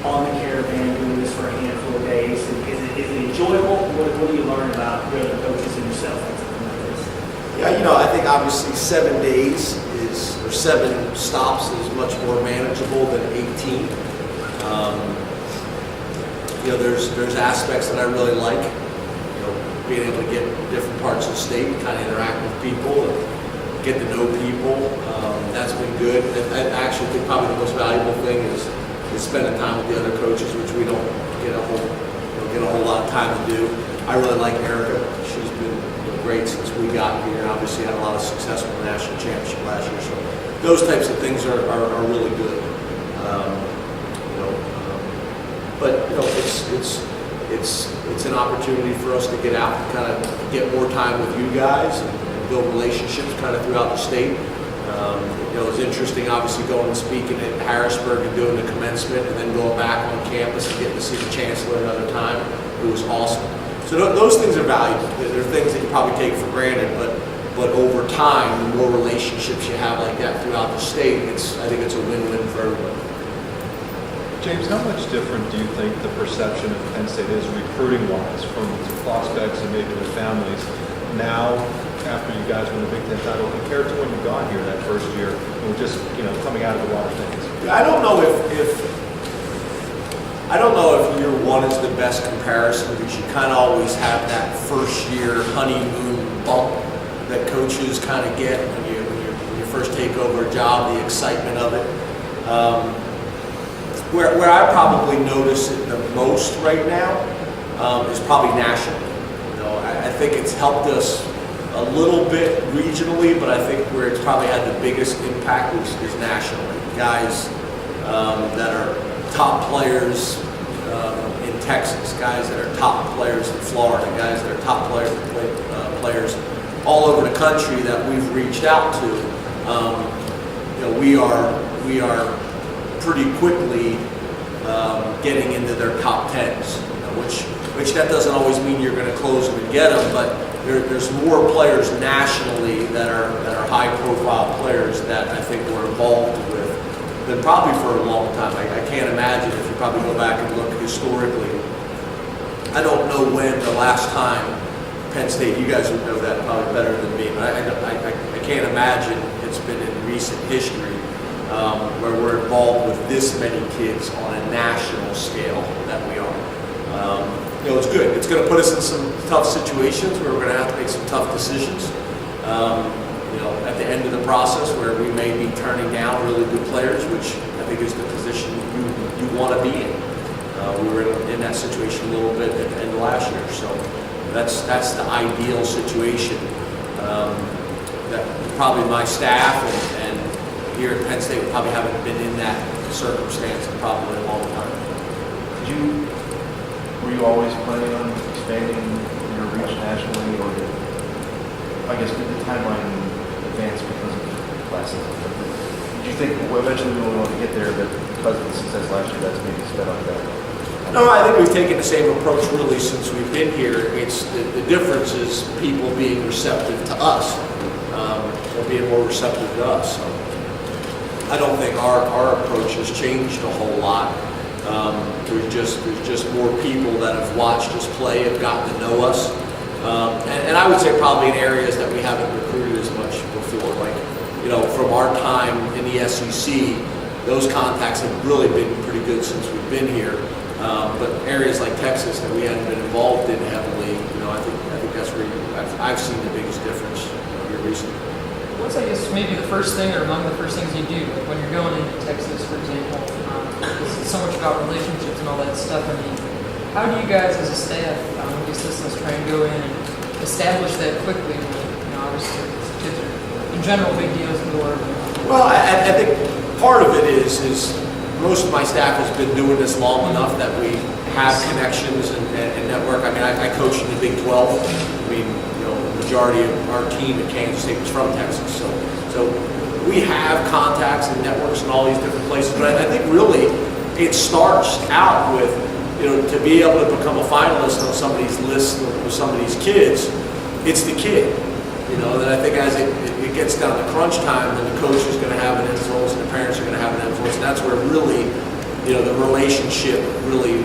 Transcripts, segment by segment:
on the Caravan doing this for a handful of days? And is it enjoyable? What do you learn about the other coaches and yourself? Yeah, I think obviously 7 days or 7 stops is much more manageable than 18. There's aspects that I really like. Being able to get different parts of the state, kind of interact with people, and get to know people. That's been good. I actually think probably the most valuable thing is spending time with the other coaches, which we don't get a whole lot of time to do. I really like Erica. She's been great since we got here. Obviously had a lot of success with the national championship last year. So those types of things are really good. It's an opportunity for us to get out and kind of get more time with you guys and build relationships kind of throughout the state. It was interesting, obviously, going and speaking at Harrisburg and doing the commencement and then going back on campus and getting to see the chancellor another time. It was awesome. So those things are valuable. They're things that you probably take for granted, but over time, the more relationships you have like that throughout the state, I think it's a win-win for everybody. James, how much different do you think the perception of Penn State is recruiting-wise from prospects and maybe their families now after you guys won the Big Ten title compared to when you got here that first year and were just coming out of the water things? Yeah, I don't know if year one is the best comparison because you kind of always have that first year honeymoon bump that coaches kind of get when you first take over a job, the excitement of it. Where I probably notice it the most right now is probably nationally. I think it's helped us a little bit regionally, but I think where it's probably had the biggest impact is nationally. Guys that are top players in Texas, guys that are top players in Florida, guys that are top players all over the country that we've reached out to. We are pretty quickly getting into their top 10s, which that doesn't always mean you're going to close them and get them, but there's more players nationally that are high-profile players that I think we're involved with than probably for a long time. I can't imagine if you probably go back and look historically. I don't know when the last time Penn State, you guys would know that probably better than me, but I can't imagine it's been in recent history where we're involved with this many kids on a national scale that we are. It's good. It's going to put us in some tough situations where we're going to have to make some tough decisions. At the end of the process where we may be turning down really good players, which I think is the position you want to be in. We were in that situation a little bit at the end of last year, so that's the ideal situation. That probably my staff and here at Penn State probably haven't been in that circumstance in probably a long time. Were you always planning on expanding your reach nationally, or I guess did the timeline advance because of last season? Did you think eventually we would want to get there, but because of the success last year, that's maybe sped up that? No, I think we've taken the same approach really since we've been here. It's the difference is people being receptive to us, or being more receptive to us. So I don't think our approach has changed a whole lot. There's just more people that have watched us play, have gotten to know us, and I would say probably in areas that we haven't recruited as much before. Like, from our time in the SEC, those contacts have really been pretty good since we've been here. But areas like Texas that we hadn't been involved in heavily, I think that's where I've seen the biggest difference here recently. What's, I guess, maybe the first thing or among the first things you do, like when you're going into Texas, for example? It's so much about relationships and all that stuff. I mean, how do you guys as a staff, I guess let's try and go in and establish that quickly? Obviously, kids are, in general, big deals in the world. Well, I think part of it is most of my staff has been doing this long enough that we have connections and network. I mean, I coached in the Big 12. I mean, the majority of our team at Kansas State was from Texas. So we have contacts and networks in all these different places. But I think really it starts out with, to be able to become a finalist on somebody's list with some of these kids, it's the kid. That I think as it gets down to crunch time, then the coach is going to have an influence and the parents are going to have an influence. And that's where really the relationship really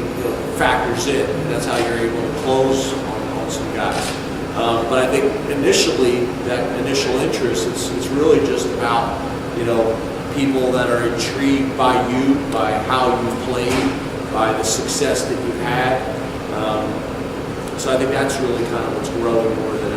factors in, and that's how you're able to close on some guys. But I think initially, that initial interest, it's really just about, people that are intrigued by you, by how you've played, by the success that you've had. So I think that's really kind of what's growing more than